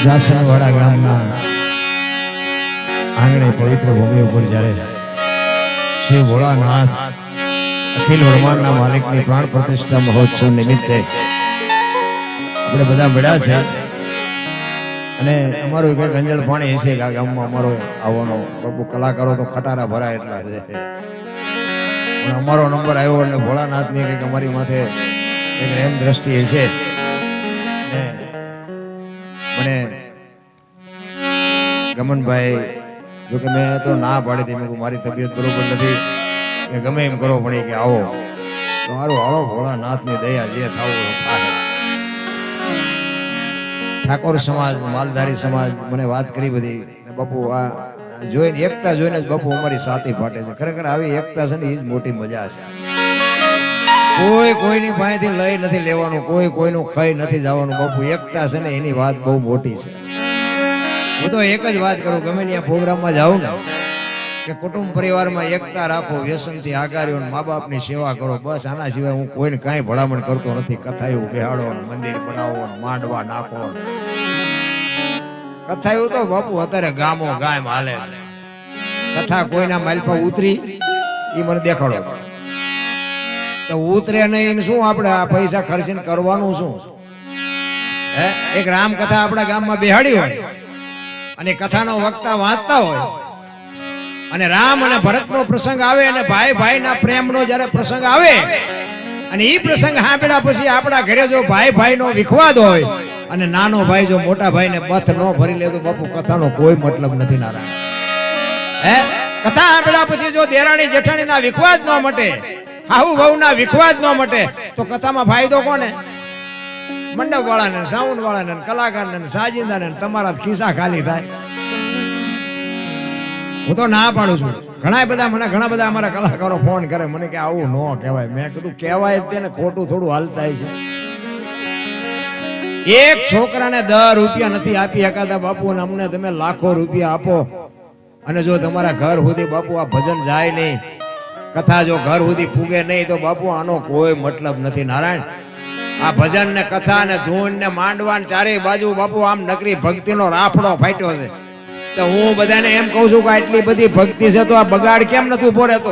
જાસનવાડા ગામના આંગણે પવિત્ર ભૂમિ ઉપર જ્યારે શ્રી ભોળાનાથ અખિલ બ્રહ્માંડના માલિકની પ્રાણ પ્રતિષ્ઠા મહોત્સવ નિમિત્તે આપણે બધા મળ્યા છે અને અમારું એક અંજળ પાણી હશે કે આ ગામમાં અમારો આવવાનો પ્રભુ કલાકારો તો ખટારા ભરાય એટલા છે પણ અમારો નંબર આવ્યો એટલે ભોળાનાથની કંઈક અમારી માથે એક રેમ દ્રષ્ટિ હશે ને મને ગમનભાઈ જો કે મેં તો ના પાડી હતી, મેં મારી તબિયત બરોબર નથી કે ગમે એમ કરો પણ કે આવો તો મારું હાલો ભોળાનાથની દયા જે થવું થાય. ઠાકોર સમાજ માલધારી સમાજ મને વાત કરી બધી બાપુ આ જોઈને એકતા જોઈને જ બાપુ અમારી સાથે ફાટે છે. ખરેખર આવી એકતા છે ને એ જ મોટી મજા છે. કોઈ કોઈની પાસેથી લઈ નથી લેવાનું, કોઈ કોઈનું ખાઈ નથી જવાનું. બાપુ એકતા છે ને એની વાત બહુ મોટી છે. હું તો એક જ વાત કરું ગમે ત્યાં પ્રોગ્રામમાં જાઉં ને કે કુટુંબ પરિવારમાં એકતા રાખો, વ્યસનથી આગાર્યો, મા બાપની સેવા કરો, બસ આના સિવાય હું કોઈને કાંઈ ભલામણ કરતો નથી. કથાયું બેહાડો, મંદિર બનાવો, માંડવા નાખો. કથાયું તો બાપુ અત્યારે ગામો ગામ હાલે. કથા કોઈના માલપા ઉતરી એ મને દેખાડો તો ઉતરે નહીં. શું આપણે આ પૈસા ખર્ચીને કરવાનું શું? હે, એક રામ કથા આપણા ગામમાં બેહાડી હોય અને કથાનો વક્તા વાંચતા હોય અને રામ અને ભરતનો પ્રસંગ આવે અને ભાઈ ભાઈના પ્રેમનો જ્યારે પ્રસંગ આવે અને એ પ્રસંગ સાંભળ્યા પછી આપણા ઘરે જો ભાઈ ભાઈનો વિખવાદ હોય અને નાનો ભાઈ જો મોટા ભાઈને બથ ન ભરી લે તો બાપુ કથાનો કોઈ મતલબ નથી. નારાયણ હે, કથા સાંભળ્યા પછી જો દેરાણી જેઠાણીના વિખવાદ ન મટે, હાહુ વહુના વિખવાદ ન મટે તો કથામાં ફાયદો કોને? મંડપ વાળાને, સાઉન્ડ વાળાને, કલાકારને, સાજિંદાને. તમારા ખિસ્સા ખાલી થાય. હું તો ના પાડું છું. ઘણા બધા અમારા કલાકારો ફોન કરે મને કે આવું ન કહેવાય. મેં કીધું કહેવાય તેને ખોટું થોડું હાલતા છે. એક છોકરાને 10 રૂપિયા નથી આપી શકાતા બાપુ અને અમને તમે લાખો રૂપિયા આપો અને જો તમારા ઘર સુધી બાપુ આ ભજન જાય નહીં, કથા જો ઘર સુધી ફૂગે નહીં તો બાપુ આનો કોઈ મતલબ નથી. નારાયણ, આ ભજન ને કથા ને ધૂન ને માંડવા ને ચારે બાજુ બાપુ આમ નકરી ભક્તિનો રાફડો ફાટ્યો છે. તો હું બધાને એમ કહું છું કે આટલી બધી ભક્તિ છે તો આ બગાડ કેમ નથી ઉભો રહેતો?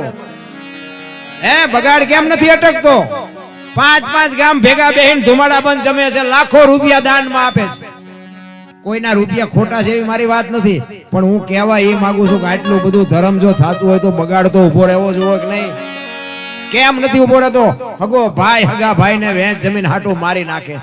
હે, બગાડ કેમ નથી અટકતો? 5 ગામ ભેગા બેહીને ધુમાડા બંધ જમે છે, લાખો રૂપિયા દાનમાં આપે છે. કોઈના રૂપિયા ખોટા છે એવી મારી વાત નથી, પણ હું કહેવા એ માંગુ છું કે આટલું બધું ધર્મ જો થતું હોય તો બગાડ તો ઉભો રહેવો જોઈએ કે નહીં? કેમ નથી ઉભો રહેતો? હગો ભાઈ હગા ભાઈને વેચ જમીન હાટું મારી નાખે.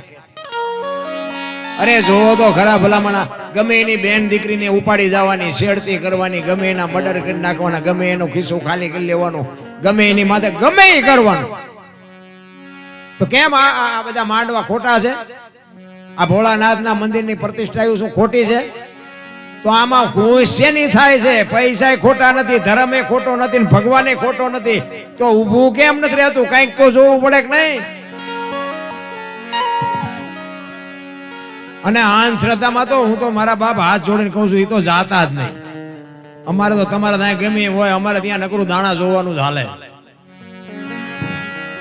અરે જોવો તો ખરા ભલામણા, ગમે એની બેન દીકરીને ઉપાડી જવાની, છેડતી કરવાની, ગમે એના મર્ડર કરી નાખવાના, ગમે એનો ખિસ્સો ખાલી કરી લેવાનો, ગમે એની માથે ગમે એ કરવાનું. તો કેમ આ બધા માંડવા ખોટા છે? આ ભોળાનાથના મંદિરની પ્રતિષ્ઠા શું ખોટી છે? તો આમાં ખુશ શેની થાય છે? પૈસા ખોટા નથી, ધર્મ એ ખોટો નથી, ભગવાન ખોટો નથી, તો ઊભું કેમ નથી રહેતું? કઈક તો જોવું પડે કે નહીં? અને અંધશ્રદ્ધામાં તો હું તો મારા બાપ હાથ જોડીને કહું છું, એ તો જાતા જ નહીં. અમારે તો તમારા ત્યાં ગમે એમ હોય, અમારે ત્યાં નકરું દાણા જોવાનું જ હાલે.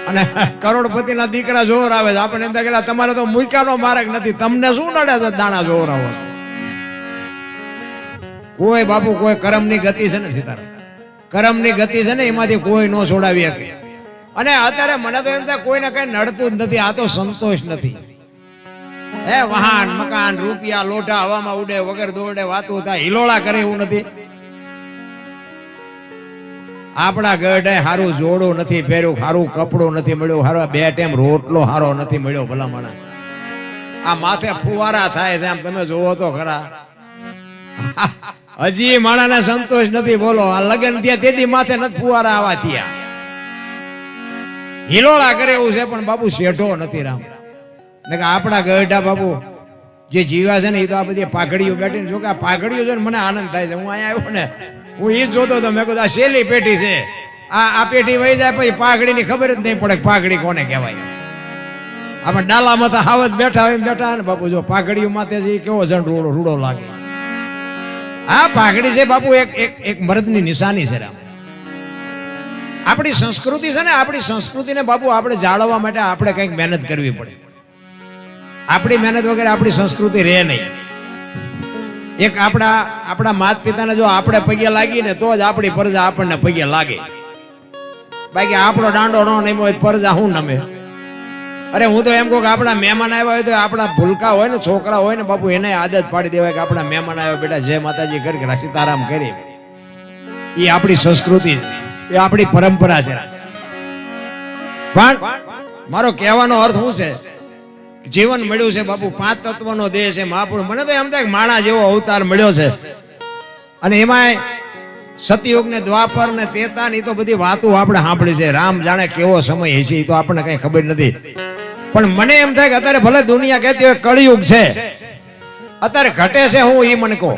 અને કરોડપતિના દીકરા જોર આવે છે. આપણે એમ થાય તમારે તો મૂક્યાનો માર્ગ નથી, તમને શું નડે છે દાણા જોર આવે? કોઈ બાપુ કોઈ કરમની ગતિ છે ને સીતારામ, કરમની ગતિ છે ને એમાંથી કોઈ નો છોડાવી શકે. અને અત્યારે મને તો એમ થાય કોઈને કઈ નડતું જ નથી. આ તો સંતોષ નથી. હે, વાહન મકાન રૂપિયા લોઢા હવામાં ઉડે, વગર દોડે વાતું થાય, હિલોળા કરે એવું નથી. આપણા ગઢે હારું જોડું નથી પહેર્યું, હારું કપડું નથી મળ્યું, હારો 2 ટાઈમ રોટલો હારો નથી મળ્યો. ભલામણા આ માથે ફુવારા થાય છે, આમ તમે જોવો તો ખરા. હજી માણાને સંતોષ નથી. બોલો, આ લગન ત્યાં તેથી માથે નથી ફુવારા આવા થયા. હિલોળા કરે એવું છે પણ બાપુ શેઠો નથી. રામ ને કે આપણા ગઢા બાપુ જે જીવા છે ને એ તો આ બધી પાઘડીઓ બેઠીને, જો કે આ પાઘડીઓ જોઈને મને આનંદ થાય છે. હું અહીંયા આવ્યો ને હું એ જોતો હતો, મેં કીધું આ શેલી પેટી છે, આ પેટી વહી જાય પછી પાઘડીની ખબર જ નહીં પડે પાઘડી કોને કહેવાય. આપણે ડાલામાં તો હાવત બેઠા હોય બેઠા ને બાપુ જો પાઘડીઓ માથે છે એ કેવો જણ રૂડો લાગે. આ પાઘડી છે બાપુ એક મર્દની નિશાની છે. રામ, આપણી સંસ્કૃતિ છે ને, આપણી સંસ્કૃતિને બાપુ આપણે જાળવવા માટે આપણે કંઈક મહેનત કરવી પડે. આપણી મહેનત વગર આપણી સંસ્કૃતિ રહે નહીં. એક આપણા માત પિતાને જો આપણે પગે લાગીને તો જ આપણી પરજા આપણને પગે લાગે. બાકી આપણો દાંડો ન નમ્યો હોય પરજા હું નમે. અરે હું તો એમ કહું કે આપણા મહેમાન આવ્યા હોય તો આપણા ભૂલકા હોય ને છોકરા હોય ને બાપુ એને આદત પાડી દેવાય કે આપણા મહેમાન આવ્યા બેટા જય માતાજી કરી સીતારામ કરી. એ આપણી સંસ્કૃતિ છે, એ આપણી પરંપરા છે. પણ મારો કહેવાનો અર્થ શું છે, જીવન મળ્યું છે બાપુ, 5 તત્વનો દેહ છે મહાપુરુષ. મને તો એમ થાય કે માણા જેવો અવતાર મળ્યો છે. અને એમાંય સતયુગ ને દ્વાપર ને ત્રેતા ની તો બધી વાતો આપણે સાંભળી છે. રામ જાણે કેવો સમય હશે એ તો આપણને કઈ ખબર નથી. પણ મને એમ થાય કે અત્યારે ભલે દુનિયા કહેતી હોય કળિયુગ છે, અત્યારે ઘટે છે હું એ મને કહો.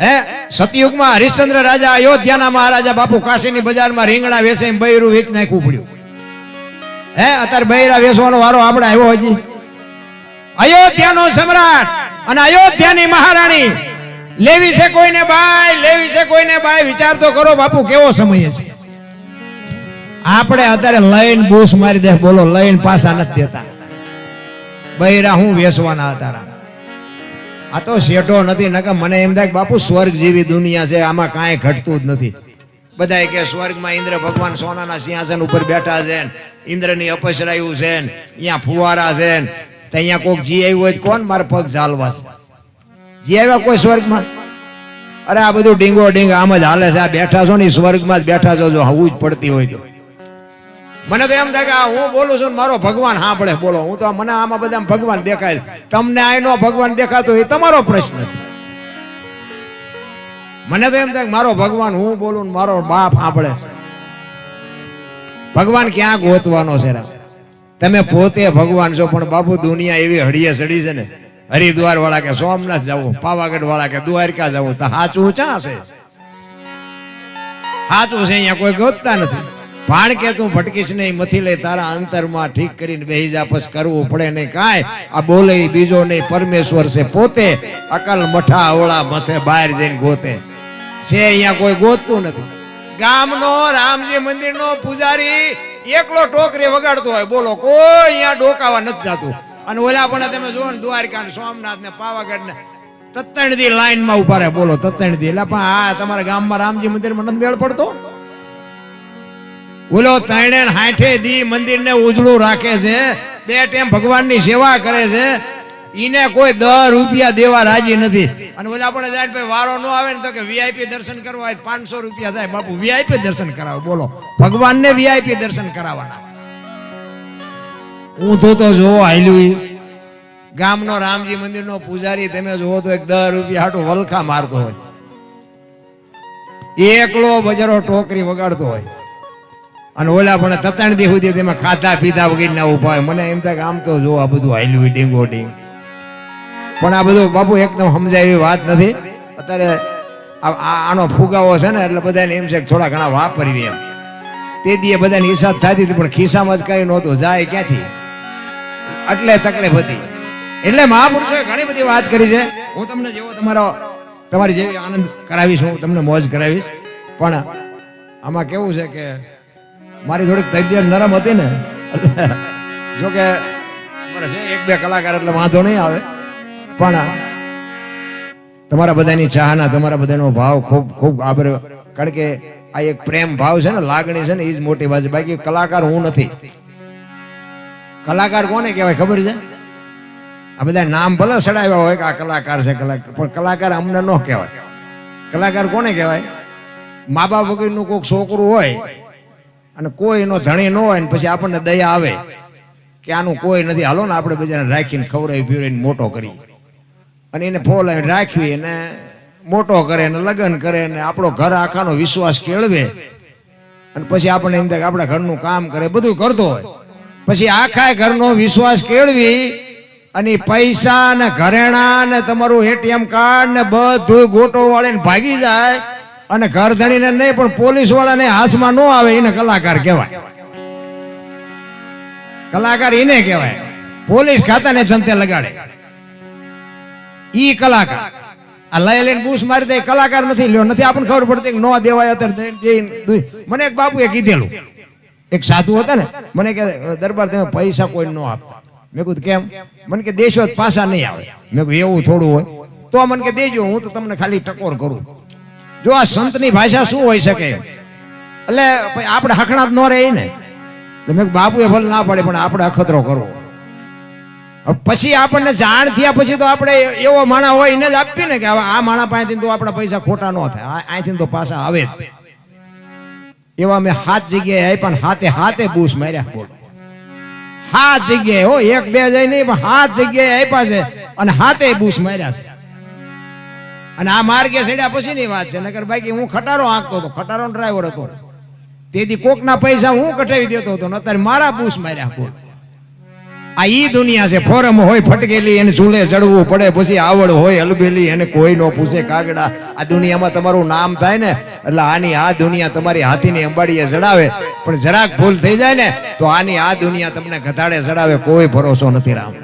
હે સતયુગમાં હરિશ્ચંદ્ર રાજા અયોધ્યાના મહારાજા બાપુ કાશીની બજારમાં રીંગણા વેચે બૈરું વેચ નાખવું પડ્યું. હે અત્યારે બૈરા વેચવાનો વારો આપણે આવ્યો હજી. અયોધ્યાનો સમ્રાટ અને અયોધ્યાની મહારાણી લેવી છે કોઈને બાય, લેવી છે કોઈને બાય. વિચાર તો કરો બાપુ કેવો સમય છે. આપણે અત્યારે લઈને બૂસ મારી દે, બોલો લઈને પાછા નથી દેતા. બૈરા હું વેચવાના હતા. આ તો શેઠો નથી. નકર મને એમ થાય કે બાપુ સ્વર્ગ જેવી દુનિયા છે, આમાં કાંઈ ઘટતું જ નથી. બધા કે સ્વર્ગમાં ઇન્દ્ર ભગવાન સોનાના સિંહાસન ઉપર બેઠા છે, ઇન્દ્રની અપસરાયું છે, અહીંયા ફુવારા છે. તો અહીંયા કોઈક જી આવ્યું હોય કોણ મારે પગ ચાલવા છે? જી આવ્યા કોઈ સ્વર્ગમાં? અરે આ બધું ડીંગો ડીંગ આમ જ હાલે છે. આ બેઠા છો ને સ્વર્ગમાં જ બેઠા છો, જો હવું જ પડતી હોય તો. મને તો એમ થાય કે હું બોલું છું મારો ભગવાન સાંભળે. બોલો હું તો મને આમાં બધા ભગવાન દેખાય, તમને આનો ભગવાન દેખાતો એ તમારો પ્રશ્ન છે. મને તો એમ થાય કે મારો ભગવાન હું બોલું મારો બાપ સાંભળે. ભગવાન ક્યાં ગોતવાનો છે? તમે પોતે ભગવાન છો, પણ બાપુ દુનિયા એવી હળીએ સડી છે ને. હરિદ્વાર વાળા કે સોમનાથ જવું, પાવાગઢ વાળા કે દ્વારકા જવું, તો સાચું ક્યાં છે? સાચું છે અહીંયા કોઈ ગોતતા નથી. ભાણ કે તું ભટકીશ નહીં, મથી લઈ તારા અંતરમાં ઠીક કરીને બેહી જા, પછી કરવું પડે નહીં કાંઈ. આ બોલે બીજો નહીં, પરમેશ્વર છે પોતે. અકલ મઠા અવળા મથે બહાર જઈને ગોતે છે, અહીંયા કોઈ ગોતતું નથી. ગામનો રામજી મંદિરનો પૂજારી એકલો ટોકરી વગાડતો હોય, બોલો કોઈ અહીંયા ડોકાવા નથી જતું. અને ઓલા પણ તમે જુઓ ને દ્વારકા ને સોમનાથ ને પાવાગઢ ને તત્તણથી લાઈનમાં ઉભા રહે. બોલો તત્તણથી. એટલે પણ હા તમારા ગામમાં રામજી મંદિરમાં નથી મેળ પડતો? બોલો 360 દી મંદિરને ઉજળું રાખે છે, 2 ટાઈમ ભગવાનની સેવા કરે છે, ઈને કોઈ 10 રૂપિયા દેવા રાજી નથી. અને ઓલા પણ જાય ભાઈ વારો ન આવે ને તો કે વીઆઈપી દર્શન કરવા 500 રૂપિયા થાય. બાપુ વીઆઈપી દર્શન કરાવો. બોલો ભગવાનને વીઆઈપી દર્શન કરાવવાના. હું તો જોવો હાલ્યું ગામનો રામજી મંદિરનો પૂજારી તમે જોવો તો 10 રૂપિયા હાટું વલખા મારતો હોય, એકલો બજારો ટોકરી વગાડતો હોય. અને ઓલા પણ તતાણદી સુધી તેમાં ખાધા પીધા વગેરે ઉભા હોય. મને એમ થાય કે આમ તો જો આ બધું હાલ્યું ડીંગો ડીંગ. પણ આ બધું બાપુ એકદમ સમજાય એવી વાત નથી. અત્યારે આનો ફુગાવો છે ને એટલે બધાને એમ છે કે થોડા ઘણા વાપરવી એમ. તે દીએ બધાની હિસાબ થતી હતી, પણ ખિસ્સામાં જ કઈ નહોતું, જાય ક્યાંથી? એટલે તકલીફ હતી. એટલે મહાપુરુષોએ ઘણી બધી વાત કરી છે. હું તમને જેવો તમારી જેવી આનંદ કરાવીશ, હું તમને મોજ કરાવીશ. પણ આમાં કેવું છે કે મારી થોડીક તબિયત નરમ હતી ને, જોકે મારે છે 1-2 કલાકાર એટલે વાંધો નહીં આવે. પણ તમારા બધાની ચાહના, તમારા બધાનો ભાવ ખૂબ ખૂબ આભાર. કારણ કે આ એક પ્રેમ ભાવ છે ને, લાગણી છે ને, એ જ મોટી વાત છે. બાકી કલાકાર હું નથી. કલાકાર કોને કહેવાય ખબર છે? આ બધા નામ ભલે સડાવ્યા હોય કે આ કલાકાર છે, કલાકાર, પણ કલાકાર અમને ન કહેવાય. કલાકાર કોને કહેવાય? મા બાપ વગરનું કોઈક છોકરું હોય અને કોઈ એનો ધણી ન હોય ને પછી આપણને દયા આવે કે આનું કોઈ નથી, હાલો ને આપણે બધાને રાખીને ખવડાવી પીવડાવીને મોટો કરી, અને એને ફોલાવીને રાખવી અને મોટો કરે ને લગ્ન કરે ને આપણો ઘર આખાનો વિશ્વાસ કેળવે. અને પછી આપણને એમ થાય કે આપણા ઘરનું કામ કરે, બધું કરતો હોય. પછી આખા ઘરનો વિશ્વાસ કેળવી અને પૈસા ને ઘરેણા ને તમારું એટીએમ કાર્ડ ને બધું ગોટો વાળીને ભાગી જાય. અને ઘર ધણીને નહીં પણ પોલીસ વાળાને હાથમાં ન આવે, એને કલાકાર કહેવાય. કલાકાર એને કહેવાય. પોલીસ ખાતાને ધંધે લગાડે ઈ કલાકાર. આ લઈ લઈને બૂસ મારી દે કલાકાર નથી. લ્યો નથી આપણને ખબર પડતી કે ન દેવાય. અત્યારે મને એક બાપુએ કીધેલું, એક સાધુ હતા ને, મને કે દરબાર તમે પૈસા કોઈ ન આપતા. મેં કીધું કેમ? મને કે દેશો જ પાછા નહીં આવે. મેં કીધું એવું થોડું હોય તો મને કે દેજો, હું તો તમને ખાલી ટકોર કરું. જો આ સંતની ભાષા શું હોઈ શકે? એટલે આપણે હખણાત ન રહે ને. મેં બાપુએ ભલે ના પડે પણ આપણે અખતરો કરવો. પછી આપણને જાણ થયા પછી તો આપણે એવો માણા હોય એને જ આપીએ ને કે આ માણા પાસેથી તો આપણા પૈસા ખોટા ન થાય, અહીંથી તો પાછા આવે જ. એવા મેં 7 જગ્યાએ આપ્યા ને હાથે હાથે બૂસ માર્યા. બોલો 7 જગ્યાએ હો, 1 2 જાય નહીં પણ 7 જગ્યાએ આપ્યા છે અને હાથે બૂસ માર્યા છે. અને આ માર્ગે ચડ્યા પછીની વાત છે. નકર બાકી હું ખટારો હાંકતો હતો, ખટારો ડ્રાઈવર હતો. તેથી કોકના પૈસા હું કઢાવી દેતો હતો ને અત્યારે મારા બૂસ માર્યા. બોલ આ ઈ દુનિયા છે. ફોરમ હોય ફટકેલી એને ચૂલે ચડવું પડે, પછી આવડ હોય હલબેલી એને કોઈ નો પૂછે કાગડા. આ દુનિયામાં તમારું નામ થાય ને એટલે આની આ દુનિયા તમારી હાથીની અંબાડીએ ચડાવે, પણ જરાક ભૂલ થઈ જાય ને તો આની આ દુનિયા તમને ગધાડે ચડાવે. કોઈ ભરોસો નથી રામ.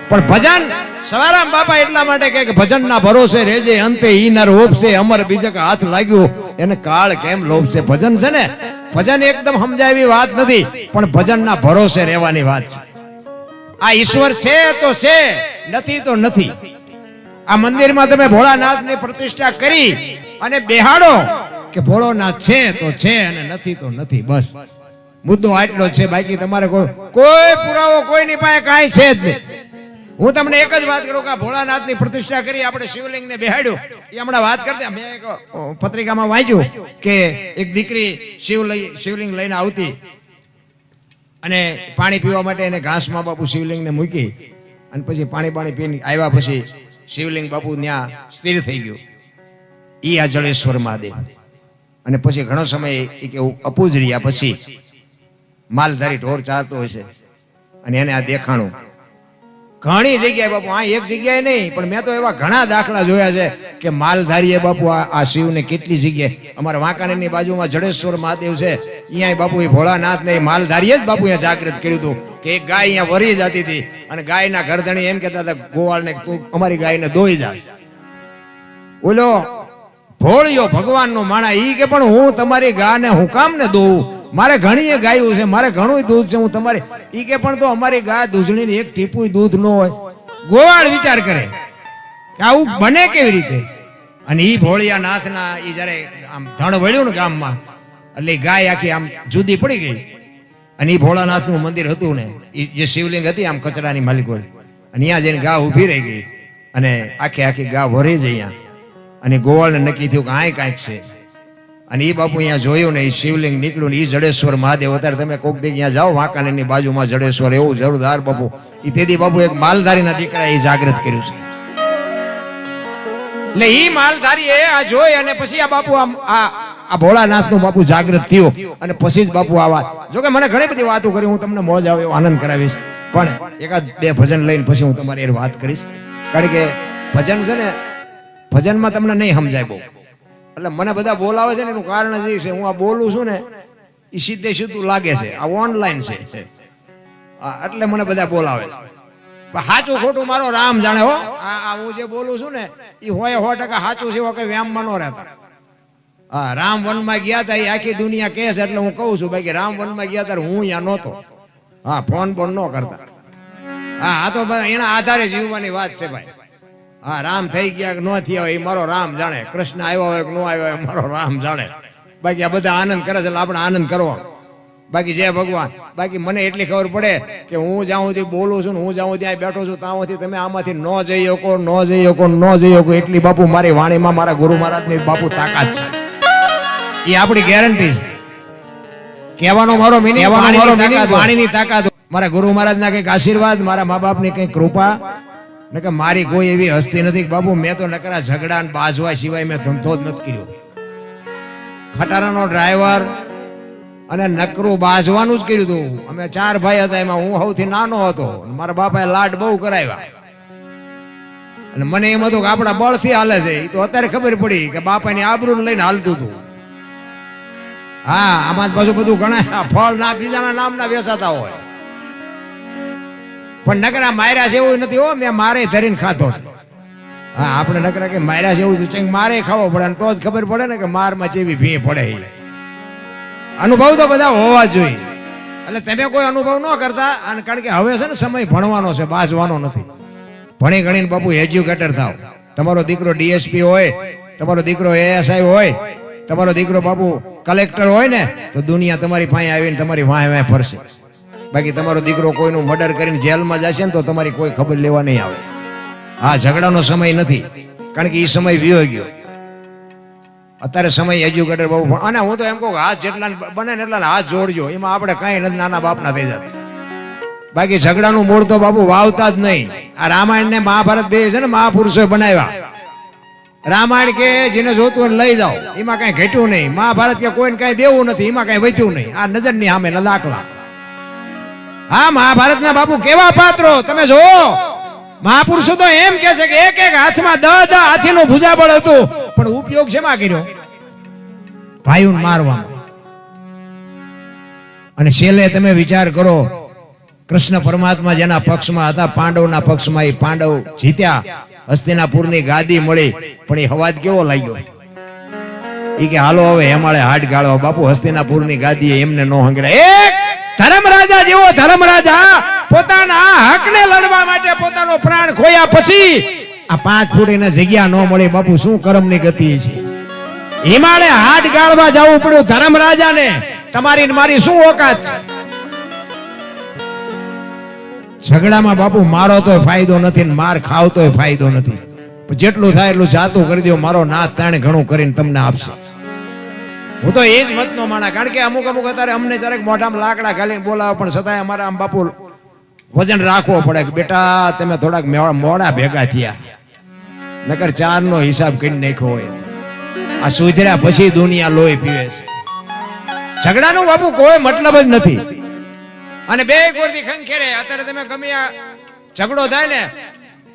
પણ ભજન સવારામ બાપા એટલા માટે કે ભજનના ભરોસે રેજે, અંતે ઈ નર ઓપશે, અમર બીજક હાથ લાગ્યું એને કાળ કેમ લોભશે. ભજન છે ને, ભજન એકદમ સમજાવી વાત નથી, પણ ભજનના ભરોસે રહેવાની વાત છે. આ ઈશ્વર છે તો છે, નથી તો નથી. આ મંદિરમાં તમે ભોળાનાથની પ્રતિષ્ઠા કરી અને બેહાડો કે ભોળોનાથ છે તો છે અને નથી તો નથી. બસ મુદ્દો આટલો જ છે. બાકી તમારે કોઈ પુરાવો કોઈની પાસે કાંઈ છે જ નહીં. હું તમને એક જ વાત કરું કે ભોળાનાથની પ્રતિષ્ઠા કરી, આપણે શિવલિંગને બેહાડ્યું. એ હમણાં વાત કરતા મેં એક પત્રિકામાં વાંચ્યું કે એક દીકરી શિવલિંગ લઈને આવતી અને પાણી પીવા માટે એને ઘાસમાં બાપુ શિવલિંગને મૂકી અને પછી પાણી પીને આવ્યા પછી શિવલિંગ બાપુ ત્યાં સ્થિર થઈ ગયું. ઈ આ જળેશ્વર મહાદેવ. અને પછી ઘણો સમય એવું અપૂજ રહ્યા પછી માલધારી ઢોર ચારતો હોય છે અને એને આ દેખાણું. ઘણી જગ્યાએ બાપુ, આ એક જગ્યાએ નહીં પણ મેં તો એવા ઘણા દાખલા જોયા છે કે માલધારીએ બાપુ આ શિવને કેટલી જગ્યાએ, અમારા વાંકાનેરની બાજુમાં જડેશ્વર મહાદેવ છે, અહીંયા બાપુ એ ભોળાનાથ ને માલધારીએ જ બાપુ અહીંયા જાગૃત કર્યું હતું કે એક ગાય અહીંયા વરી જતી હતી અને ગાયના ઘરધણી એમ કહેતા હતા ગોવાળને તું અમારી ગાયને દોઈ જા. ઓલો ભોળિયો ભગવાનનો માણા ઈ કે પણ હું તમારી ગાયને હું કામ ને દોઉં, મારે ઘણી ગાયું છે, મારે ઘણું દૂધ છે, હું તમારી ઈ કે પણ તો અમારી ગાય દૂધણીની એક ટીપું દૂધ ન હોય. ગોવાળ વિચાર કરે કે આવું બને કેવી રીતે. અને ઈ ભોળિયા નાથના ઈ જયારે આમ ધણ વળ્યું ને ગામમાં એટલે ગાય આખી આમ જુદી પડી ગઈ. અને ઈ ભોળાનાથનું મંદિર હતું ને, જે શિવલિંગ હતી આમ કચરાની માલિક અને અહીંયા જઈને ગા ઊભી રહી ગઈ અને આખી ગા વરી જ અહીંયા. અને ગોવાળને નક્કી થયું કે આ કાંઈક છે. અને એ બાપુ અહીંયા જોયું ને, એ શિવલિંગ નીકળ્યું ને, એ જડેશ્વર મહાદેવ. અત્યારે તમે કોક દી અહીંયા જાઓ વાંકાનેરની બાજુમાં જડેશ્વર, એવું જોરદાર બાપુ. એ તેથી બાપુ એક માલધારીના દીકરા એ જાગૃત કર્યું છે. એટલે એ માલધારી આ જોઈ અને પછી આ બાપુ આ ભોળાનાથનું બાપુ જાગૃત થયો અને પછી જ બાપુ આ વાત. જોકે મને ઘણી બધી વાતો કરી, હું તમને મોજ આવે એવો આનંદ કરાવીશ, પણ એકાદ બે ભજન લઈને પછી હું તમારી વાત કરીશ. કારણ કે ભજન છે ને, ભજનમાં તમને નહીં સમજાય બહુ. એટલે મને બધા બોલાવે છે ને એનું કારણ જ એ છે, હું આ બોલું છું ને એ સીધે સીધું લાગે છે, આ ઓનલાઈન છે એટલે મને બધા બોલાવે છે. પણ સાચું ખોટું મારો રામ જાણે હો. આ હું જે બોલું છું ને એ 100% સાચું છે, કઈ વ્યામમાં ન રહેતા. હા, રામ વનમાં ગયા હતા એ આખી દુનિયા કહે છે એટલે હું કહું છું. બાકી રામ વનમાં ગયા ત્યારે હું અહીંયા નહોતો. હા, ફોન બોન ન કરતા. હા, આ તો એના આધારે જીવવાની વાત છે ભાઈ. હા, રામ થઈ ગયા કે ન થયા હોય એ મારો રામ જાણે. કૃષ્ણ આવ્યો હોય કે ન આવ્યો હોય મારો રામ જાણે. બાકી આ બધા આનંદ કરે છે એટલે આપણે આનંદ કરવો. બાકી જય ભગવાન. બાકી મને એટલી ખબર પડે કે હું જ્યાં સુધી બોલું છું ને હું જ્યાં ત્યાં બેઠો છું ત્યાં સુધી તમે આમાંથી ન જઈ શકો, ન જઈ શકો, ન જઈ શકો. એટલી બાપુ મારી વાણીમાં મારા ગુરુ મહારાજની બાપુ તાકાત છે. એ આપણી ગેરંટી છે. કહેવાનો મારો મિનિંગ વાણીની તાકાત. મારા ગુરુ મહારાજના કંઈક આશીર્વાદ, મારા મા બાપની કંઈક કૃપા. ને કે મારી કોઈ એવી હસ્તી નથી બાપુ. મેં તો નકરા ઝઘડા ને બાજવા સિવાય મેં ધંધો જ નથી કર્યો. ખટારાનો ડ્રાઈવર અને નકરું બાજવાનું જ કર્યું હતું. અમે 4 ભાઈ હતા, એમાં હું સૌથી નાનો હતો. મારા બાપાએ લાડ બહુ કરાવ્યા અને મને એમ હતું કે આપણા બળથી હાલે છે. એ તો અત્યારે ખબર પડી કે બાપાની આબરૂ લઈને હાલતું હતું. હા, આમાં પાછું બધું ઘણા ફળ ના બીજાના નામના વેચાતા હોય. પણ નકરા માર્યા છે એવું નથી હો. મેં મારે ધરીને ખાધો છે. હા, આપણે નકરા કે માર્યા છે એવું ચેક મારે ખાવો પડે તો જ ખબર પડે ને કે મારમાં જેવી ભી પડે. અનુભવ તો બધા હોવા જોઈએ. એટલે તમે કોઈ અનુભવ ન કરતા, અને કારણ કે હવે છે ને સમય ભણવાનો છે, બાજવાનો નથી. ભણી ગણીને બાપુ એજ્યુકેટર થાવ. તમારો દીકરો ડીએસપી હોય, તમારો દીકરો એએસઆઈ હોય, તમારો દીકરો બાપુ કલેક્ટર હોય ને તો દુનિયા તમારી પાસે આવીને તમારી વાંહે વાંહે ફરશે. બાકી તમારો દીકરો કોઈનું મર્ડર કરીને જેલમાં જશે ને તો તમારી કોઈ ખબર લેવા નહીં આવે. હા, ઝઘડાનો સમય નથી, કારણ કે એ સમય વિયો ગયો. અત્યારે સમય એજ્યુકેટર બહુ. અને હું તો એમ કહું હાથ જેટલા બને ને એટલા હાથ જોડજો, એમાં આપણે કઈ નથી નાના બાપના થઈ જતા. બાકી ઝઘડાનું મૂળ તો બાપુ વાવતા જ નહીં. આ રામાયણ ને મહાભારત બે છે ને મહાપુરુષોએ બનાવ્યા. રામાયણ કે જેને જોતું હોય લઈ જાઓ, એમાં કઈ ઘટ્યું નહીં. મહાભારત કે કોઈને કઈ દેવું નથી, એમાં કઈ વધ્યું નહીં. આ નજરની સામે દાખલા. હા, મહાભારત ના બાપુ કેવા પાત્રો તમે જો. મહાપુરુષો તો એમ કે છે કે એક એક હાથમાં 10 હાથીનું ભુજાબળ હતું, પણ ઉપયોગ શેમાં કર્યો? ભાઈઓને મારવામાં. અને છેલ્લે તમે વિચાર કરો, કૃષ્ણ પરમાત્મા જેના પક્ષમાં હતા, પાંડવના પક્ષમાં, એ પાંડવ જીત્યા, હસ્તિનાપુરની ગાદી મળી. પણ એ હવાજ કેવો લાગ્યો? એ કે હાલો હવે હેમાળે હાડ ગાળવા. બાપુ હસ્તિનાપુરની ગાદી એમને નો હંગરાય. એક ધર્મરાજા જેવો ધર્મરાજા પોતાના હકને લડવા માટે પોતાનો પ્રાણ ખોયા પછી આ 5 ફૂટની જગ્યા ન મળી. બાપુ શું કર્મની ગતિ છે? હિમાલય હાડ ગાળવા જવું પડ્યું ધર્મરાજાને. તમારી મારી શું ઓકાત છે? ઝઘડામાં બાપુ મારો તોય ફાયદો નથી ને માર ખાવ તોય ફાયદો નથી. જેટલું થાય એટલું જાતું કરી દો. મારો નાથ તાણે ઘણું કરીને તમને આપશે. હું તો એ જ મતનો માણા. કારણ કે અમુક અત્યારે અમને જરાક મોઢામાં લાકડા ઘાલીને બોલાવે, પણ છતાંય અમારે આમ બાપુ વજન રાખવો પડે કે બેટા તમે થોડાક મોડા ભેગા થયા, નકર 4 નો હિસાબ કરી નાખ્યો હોય. આ સુધર્યા પછી દુનિયા લોહી પીવે છે. ઝઘડાનો બાપુ કોઈ મતલબ જ નથી. અને બે કોરથી ખંખેરે. અત્યારે તમે ગમે આ ઝઘડો થાય ને,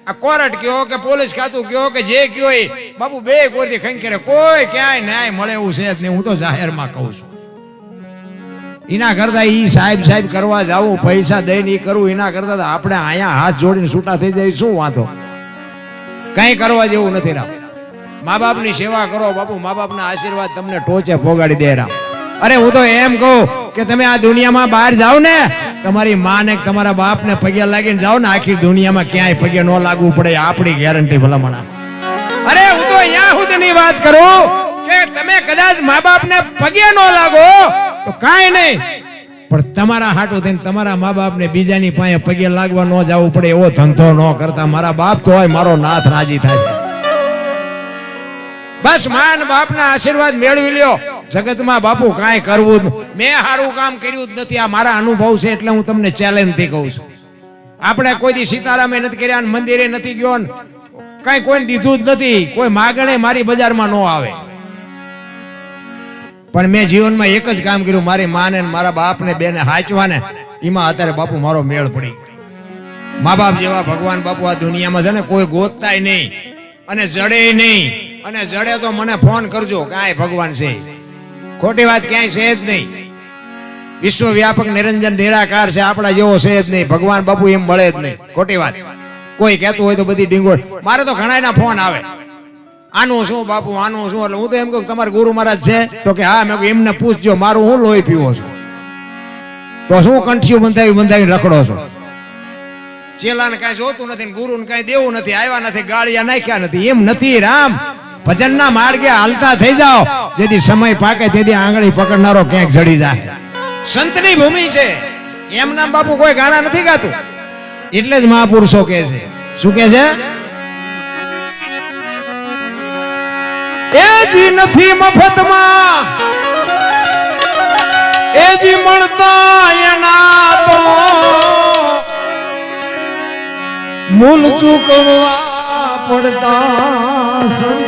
આ કોર્ટ કયો કે પોલીસ ખાતું કયો કે જે કયો, બાપુ બે કોરથી ખંખેરે. કોઈ ક્યાંય ન્યાય મળે એવું છે જ નહીં. હું તો જાહેરમાં કહું છું, એના કરતા ઈ સાહેબ કરવા જાવું, પૈસા દઈને ઈ કરવું, એના કરતા આપણે અહીંયા હાથ જોડીને છૂટા થઈ જાય શું વાંધો? કઈ કરવા જેવું નથી. રામ, મા બાપની સેવા કરો બાપુ. મા બાપના આશીર્વાદ તમને ટોચે પોગાડી દે. રામ, અરે હું તો એમ કહું કે તમે આ દુનિયામાં બહાર જાઓ ને, તમારી માં ને તમારા બાપ ને પગે લાગીને જાઓ ને, આખી દુનિયામાં ક્યાંય પગે ન લાગવું પડે, આપણી ગેરંટી ભલામણા. અરે હું તો અહીંયા સુધીની વાત કરું કે તમે કદાચ મા બાપ ને પગે ન લાગો તો કાંઈ નહીં, પણ તમારા હાટું થઈને તમારા મા બાપ ને બીજાની પાસે પગે લાગવા ન જવું પડે એવો ધંધો ન કરતા. મારા બાપ તો હોય, મારો નાથ રાજી થાય. બસ માન બાપના આશીર્વાદ મેળવી લ્યો. જગતમાં બાપુ કાંઈ કરવું મેં સારું કામ કર્યું જ નથી. આ મારા અનુભવ છે એટલે હું તમને ચેલેન્જ થી કહું છું. આપણે કોઈ દી સીતારામે નથી કર્યા, મંદિરે નથી ગયો, કઈ કોઈ દીધું જ નથી. કોઈ માગણે મારી બજારમાં ન આવે. પણ મેં જીવનમાં એક જ કામ કર્યું, મારી માને મારા બાપને બેને હાચવા ને, એમાં અત્યારે બાપુ મારો મેળ પડી. મા બાપ જેવા ભગવાન બાપુ આ દુનિયામાં છે ને કોઈ ગોતતાય નહીં અને જડે નહીં. અને જડે તો મને ફોન કરજો, કાંઈ ભગવાન છે. ખોટી વાત ક્યાંય છે જ નહીં. વિશ્વવ્યાપક નિરંજન નિરાકાર છે, આપણા જેવો છે જ નહીં. ભગવાન બાપુ એમ મળે જ નહીં. ખોટી વાત. કોઈ કહેતું હોય તો બધી ડીંગોળ. મારે તો ઘણા ફોન આવે, આનું શું બાપુ, આનું શું? એટલે હું તો એમ કહું તમારે ગુરુ મહારાજ છે તો કે હા. મેં એમને પૂછજો, મારું હું લોહી પીવો છું તો શું કંઠિયું બંધાવી રખડો છો? ચેલાને કાંઈ જોતું નથી, ગુરુને કાંઈ દેવું નથી, આવ્યા નથી, ગાળિયા નાખ્યા નથી. એમ નથી રામ. ભજનના માર્ગે હાલતા થઈ જાઓ. જેથી સમય પાકે તેથી આંગળી પકડનારો ક્યાંક જડી જાય. સંતની ભૂમિ છે. એમ નામ બાપુ કોઈ ગાણા નથી ગાતું. એટલે જ મહાપુરુષો કે છે. શું કે છે? એજી નથી મફતમાં, એજી મળતા એના તો મૂલ ચૂકવવા પડતા. સંત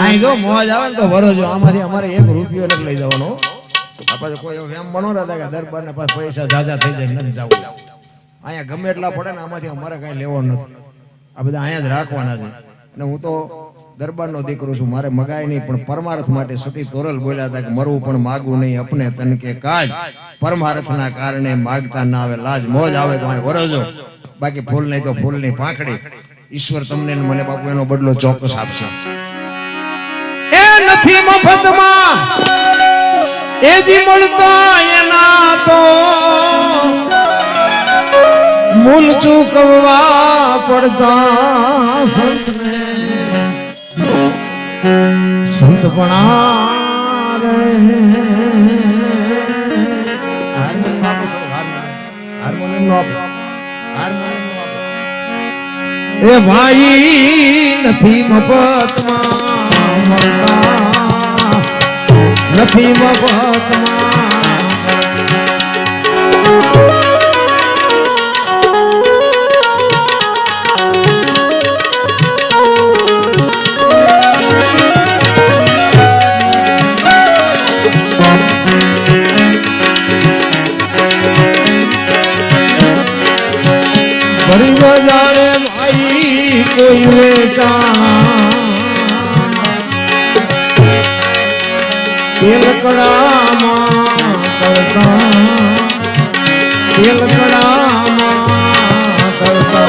અહીં જો મોજ આવે ને તો ભરોજો. આમાંથી અમારે 1 રૂપિયો નથી લઈ જવાનો. આપણે કોઈ એમ બનો રહ્યા કે દરબાર ને પાસે પૈસા ઝાઝા થઈ જાય નથી જવું. અહીંયા ગમે એટલા પડે ને, આમાંથી અમારે કઈ લેવાનું નથી. આ બધા અહીંયા જ રાખવાના છે. અને હું તો દરબારનો દીકરો છું, મારે મગાય નહીં. પણ પરમાર્થ માટે સતી તોરલ બોલ્યા હતા કે મરવું પણ માગવું નહીં, અપને તન કે કાજ. પરમાર્થના કારણે માગતા ના આવે લાજ. મોજ આવે તો અહીં વરજો, બાકી ફૂલ નહીં તો ફૂલની પાંખડી. ઈશ્વર તમને ને મને બાપુ એનો બદલો ચોક્કસ આપશે. એ નથી મફતમાં એ જી મળતા એના તો મૂલ ચૂકવવા પડતા સંતને સંતપણા રે. હાર્મોનિયમ નો આપો. એ ભાઈ નથી મફતમાં મળતા નથી મફતમાં ભરી બજારે ભાઈ કોઈ વેચાણા તેલકડામાં કરતા તેલકડામાં કરતા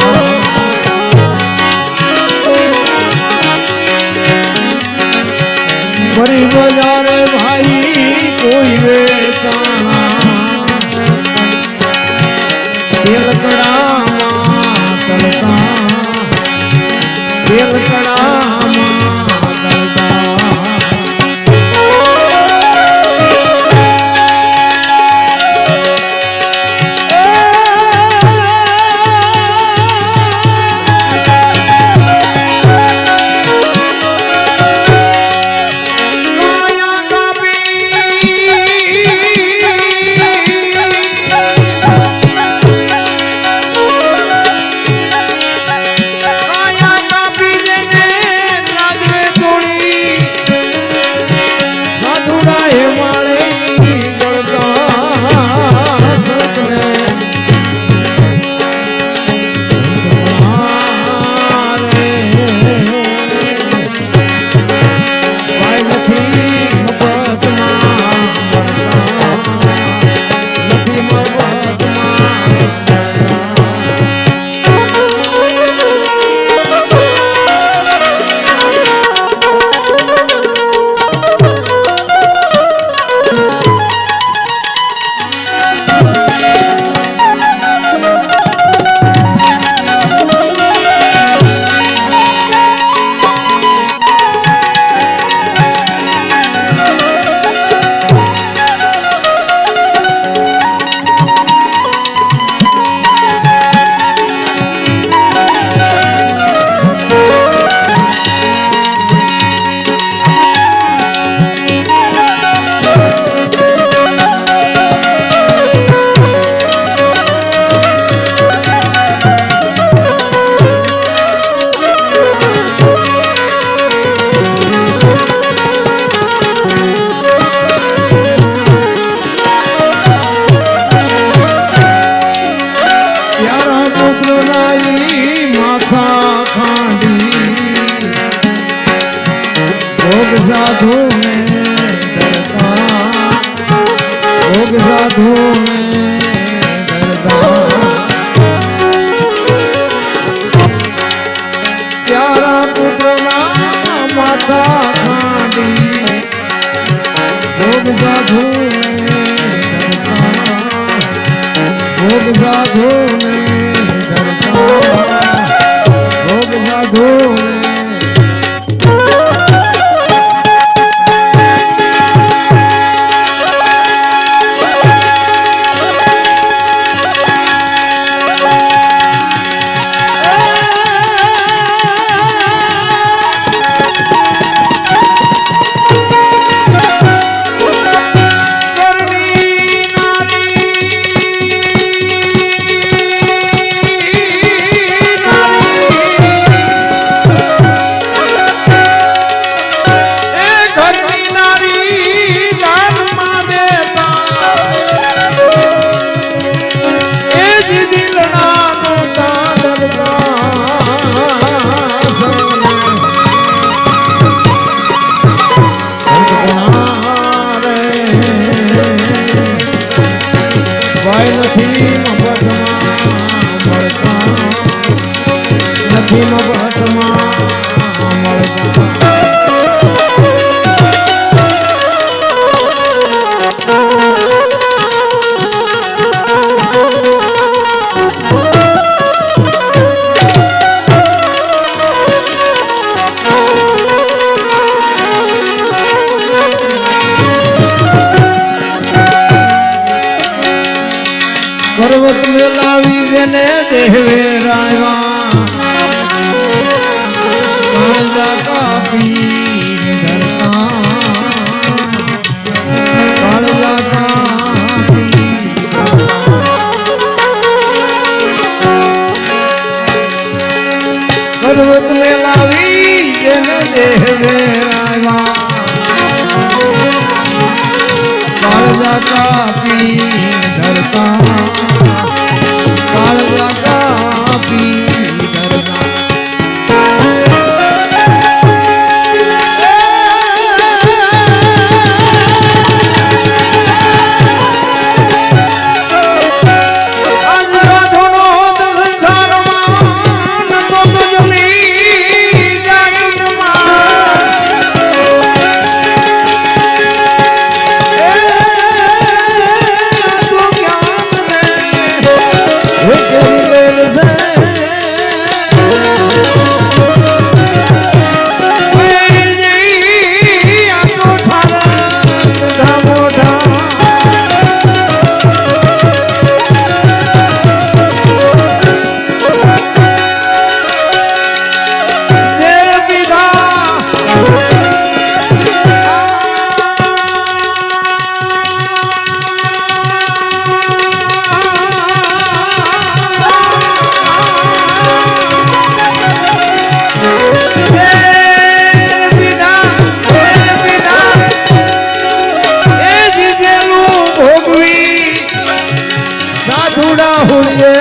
ભરી બજારે ભાઈ કોઈ વેચાણા તેલકડામાં साधु में दरबार भोग साधु में दरबार प्यारा पुत्र माता खांडी भोग साधु में दरबार भोग साधु में दरबार भोग साधु में નથી મફતમાં મળતા. પર્વત મેલાવી જેને દેવે રાયવા કાળજા કાપી ધરતા કાળજા કાપી પર્વત મેલાવી જેને દેવે રાયવા કાળજા કાપી ધરતા કાળજા કાપી ધરતા. આજ રાધોનો સંસારમાં નતો તો જલી જાગમાં તું જ્ઞાન ને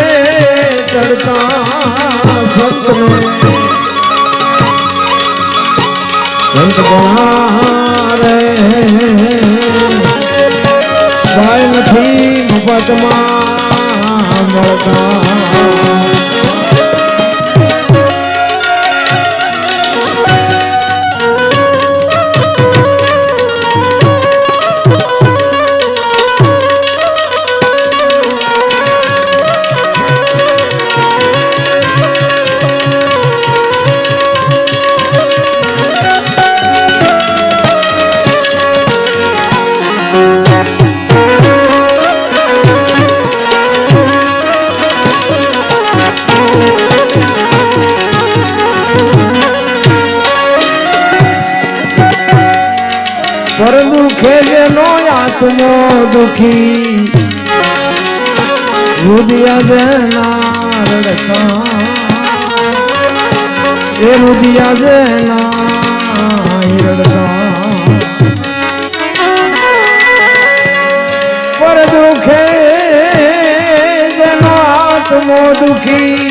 સંત ગણારે ભાઈ નથી મફતમાં મળતા. પર દુખે જેનો આત્મો દુખી રુદિયા જેના રડતા એ રુદિયા જેના રડતા. પર દુખે જેનો આત્મો દુખી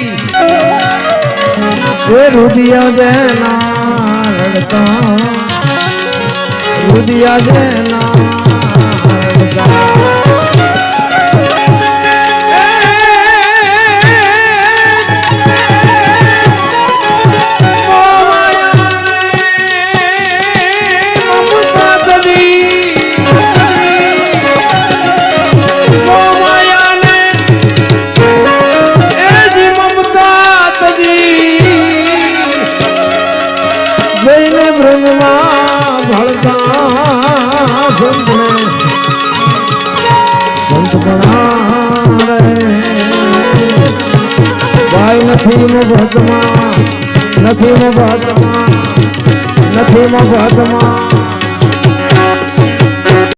એ રુદિયા જેના રડતા રુદિયા જેના સંત ગણારે ભાઈ નથી મફતમાં નથી મફતમાં નથી મફતમાં